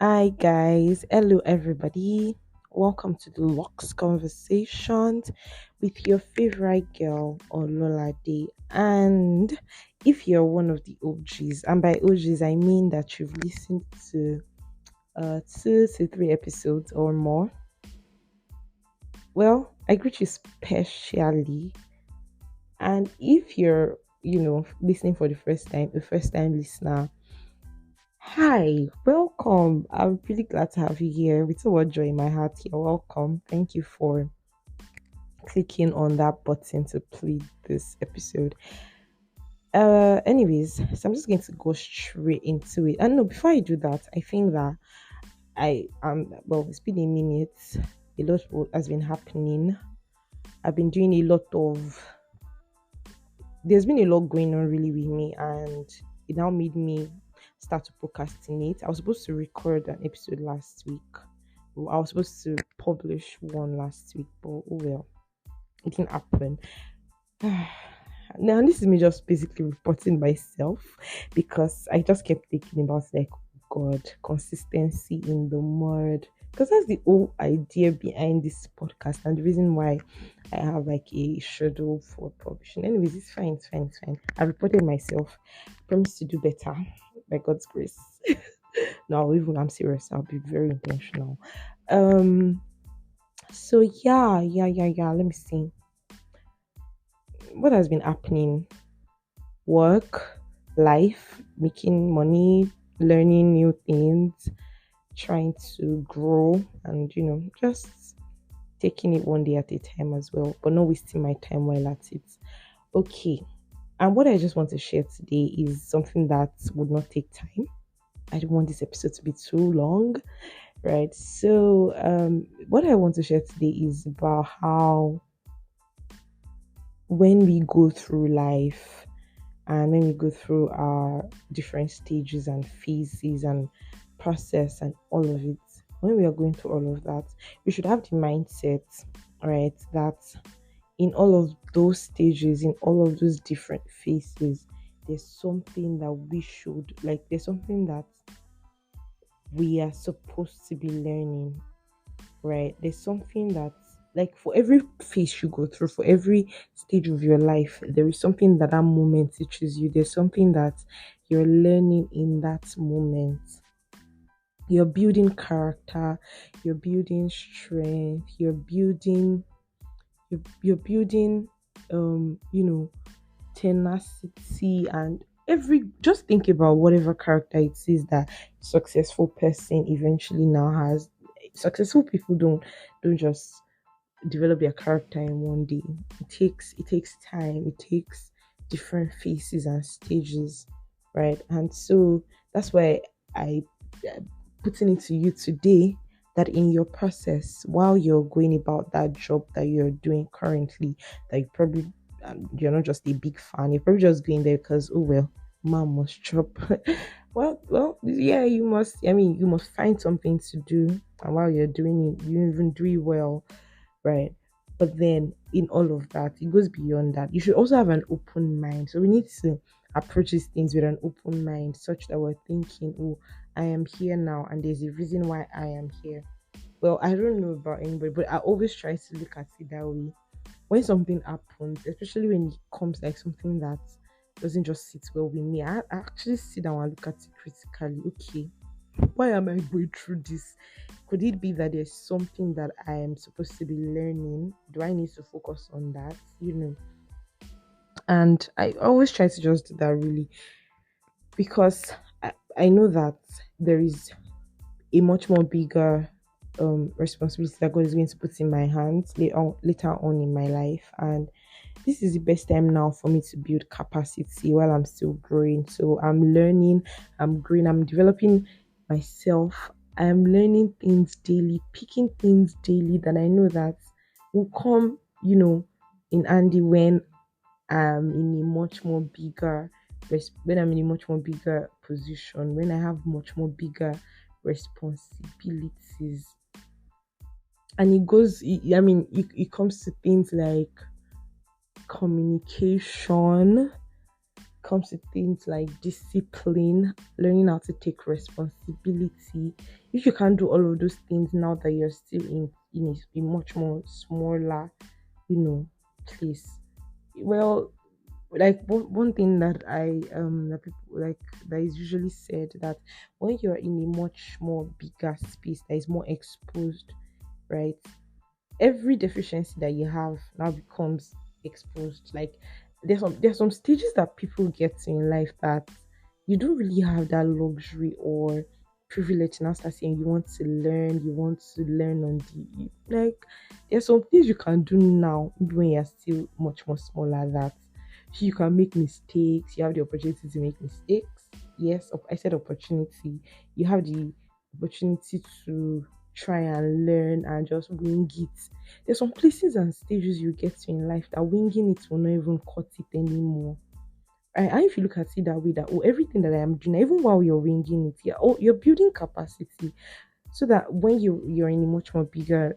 Hi guys, hello everybody. Welcome to the Lux Conversations with your favorite girl Olola Day. And if you're one of the OGs, and by OGs I mean that you've listened to 2 to 3 episodes or more, well, I greet you specially. And if you're, listening for a first time listener, hi, welcome. I'm really glad to have you here. With so much joy in my heart, you're welcome. Thank you for clicking on that button to play this episode. Anyways, so I'm just going to go straight into it. And no, before I do that, I think that it's been a minute. A lot has been happening. I've been doing a lot of there's been a lot going on really with me, and it now made me start to procrastinate. I was supposed to record an episode last week. I was supposed to publish one last week, but oh well, it didn't happen. Now this is me just basically reporting myself because I just kept thinking about like God consistency in the mud, because that's the whole idea behind this podcast and the reason why I have like a schedule for publishing. Anyways, it's fine. I reported myself. I promise to do better by God's grace. No, even I'm serious. I'll be very intentional. Um. So yeah. Let me see what has been happening. Work, life, making money, learning new things, trying to grow, and just taking it one day at a time as well, but not wasting my time while at it. Okay. And what I just want to share today is something that would not take time. I don't want this episode to be too long, right? So, what I want to share today is about how when we go through life and when we go through our different stages and phases and process and all of it, when we are going through all of that, we should have the mindset, right, that in all of those stages, in all of those different phases, there's something that we should like, there's something that we are supposed to be learning, right? There's something that, like, for every phase you go through, for every stage of your life, there is something that that moment teaches you. There's something that you're learning in that moment. You're building character, you're building strength, you're building tenacity, and every just think about whatever character it is that successful person eventually now has. Successful people don't just develop their character in one day. It takes time, it takes different phases and stages, right? And so that's why I putting it to you today that in your process, while you're going about that job that you're doing currently, that you probably you're not just a big fan, you're probably just going there because, oh well, mom must chop. well, yeah, you must. I mean, you must find something to do, and while you're doing it, you even do it well, right? But then in all of that, it goes beyond that. You should also have an open mind. So we need to approach these things with an open mind, such that we're thinking, oh, I am here now, and there's a reason why I am here. Well, I don't know about anybody, but I always try to look at it that way. When something happens, especially when it comes like something that doesn't just sit well with me, I actually sit down and look at it critically. Okay, why am I going through this? Could it be that there's something that I am supposed to be learning? Do I need to focus on that? And I always try to just do that really, because I know that there is a much more bigger responsibility that God is going to put in my hands later on in my life. And this is the best time now for me to build capacity while I'm still growing. So I'm learning, I'm growing, I'm developing myself. I'm learning things daily, picking things daily that I know that will come, in handy when I'm in a much more bigger when I'm in a much more bigger position, when I have much more bigger responsibilities. And it comes to things like communication comes to things like discipline, learning how to take responsibility, if you can't do all of those things now that you're still in a much more smaller, you know, place. Well, like one thing that that people like that is usually said that when you're in a much more bigger space that is more exposed, right? Every deficiency that you have now becomes exposed. Like there's some stages that people get to in life that you don't really have that luxury or privilege now start saying you want to learn on the like there's some things you can do now even when you're still much more smaller that you can make mistakes, you have the opportunity to make mistakes. Yes, I said opportunity. You have the opportunity to try and learn and just wing it. There's some places and stages you get to in life that winging it will not even cut it anymore. And if you look at it that way, that oh, everything that I am doing, even while you're winging it, you're building capacity so that when you're in a much more bigger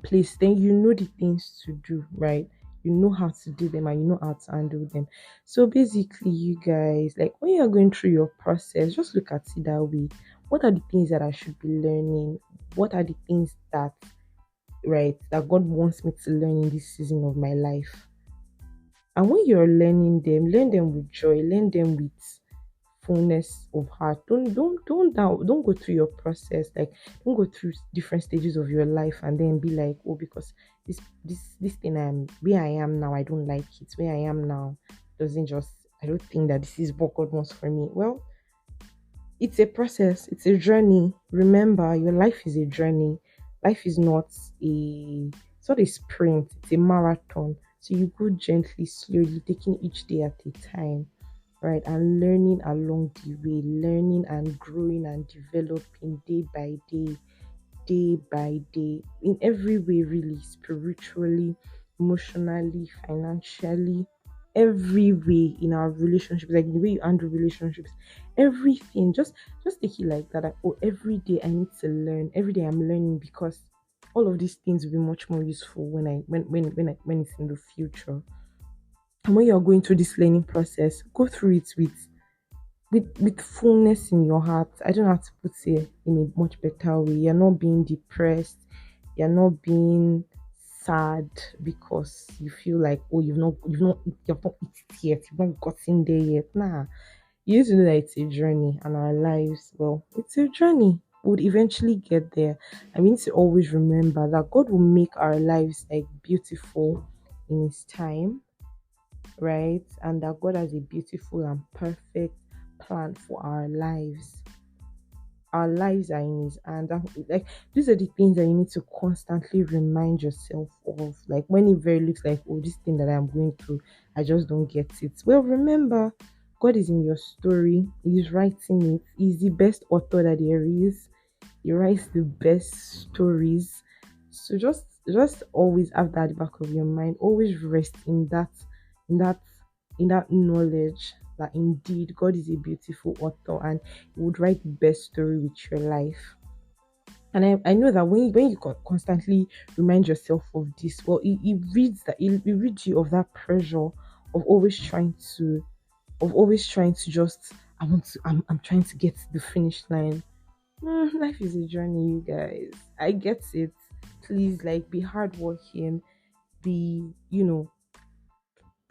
place, then you know the things to do, right? You know how to do them and you know how to handle them. So basically, you guys, like when you're going through your process, just look at it that way. What are the things that I should be learning? What are the things that, right, that God wants me to learn in this season of my life? And when you're learning them, learn them with joy, learn them with fullness of heart. Don't go through your process. Like don't go through different stages of your life and then be like, oh, because this thing I'm where I am now, I don't like it. Where I am now doesn't just I don't think that this is what God wants for me. Well, it's a process, it's a journey. Remember, your life is a journey. Life is not it's not a sprint, it's a marathon. So you go gently, slowly, taking each day at a time, right? And learning along the way, learning and growing and developing day by day, in every way, really, spiritually, emotionally, financially, every way in our relationships, like the way you handle relationships, everything. Just take it like that. Like, oh, every day I need to learn. Every day I'm learning because all of these things will be much more useful when it's in the future. And when you're going through this learning process, go through it with fullness in your heart. I don't have to put it in a much better way. You're not being depressed. You're not being sad because you feel like oh you've not eaten it yet. You've not gotten there yet. Nah, you need to know that it's a journey, and our lives, well, it's a journey. We would eventually get there, and we need to always remember that God will make our lives like beautiful in His time, right? And that God has a beautiful and perfect plan for our lives. Our lives are in His hand. And, like these are the things that you need to constantly remind yourself of. Like when it very looks like, oh, this thing that I'm going through, I just don't get it. Well, remember, God is in your story. He's writing it. He's the best author that there is. He writes the best stories. So just always have that at the back of your mind. Always rest in that in that knowledge that indeed God is a beautiful author and He would write the best story with your life. And I know that when you constantly remind yourself of this, well, it reads you of that pressure of always trying to just I'm trying to get to the finish line. Life is a journey, you guys. I get it. Please, like, be hardworking, be,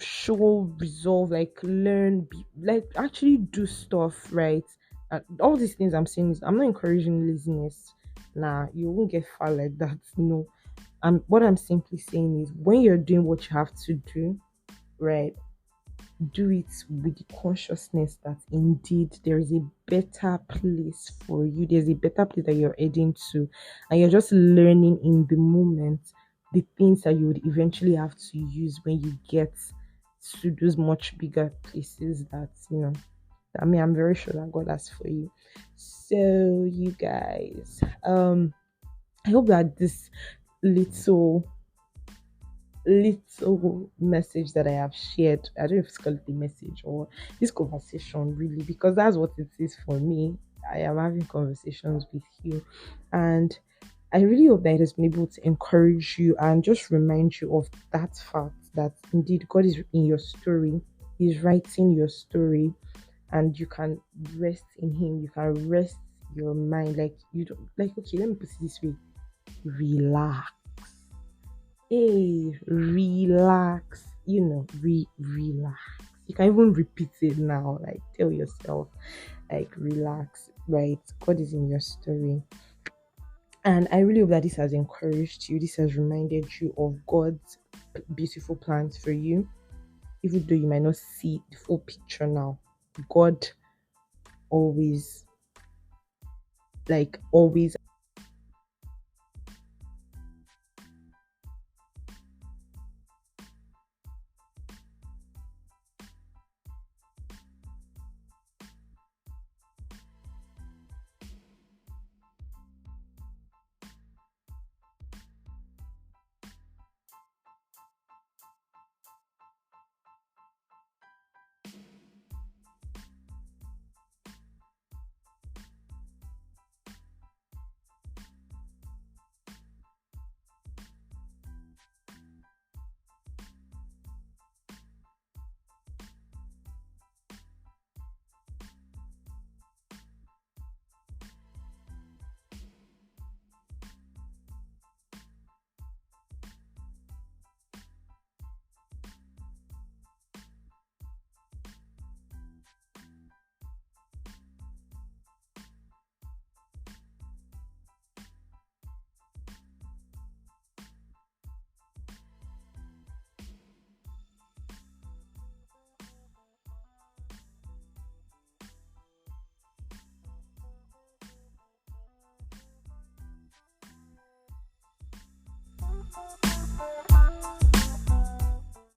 show resolve, like, learn, be, like, actually do stuff, right? All these things I'm saying is, I'm not encouraging laziness. Nah, you won't get far like that. No. What I'm simply saying is, when you're doing what you have to do, right? Do it with the consciousness that indeed there is a better place for you. There's a better place that you're heading to, and you're just learning in the moment the things that you would eventually have to use when you get to those much bigger places that I mean, I'm very sure that God has for you. So, you guys, I hope that this little message that I have shared. I don't know if it's called the message or this conversation really, because that's what it is for me. I am having conversations with you, and I really hope that it has been able to encourage you and just remind you of that fact that indeed God is in your story. He's writing your story, and you can rest in him. You can rest your mind. Like you don't like. Okay, let me put it this way: relax. Hey, relax. Relax. You can even repeat it now. Like tell yourself, like relax. Right, God is in your story. And I really hope that this has encouraged you. This has reminded you of God's beautiful plans for you, even though you might not see the full picture now. God always, like, always.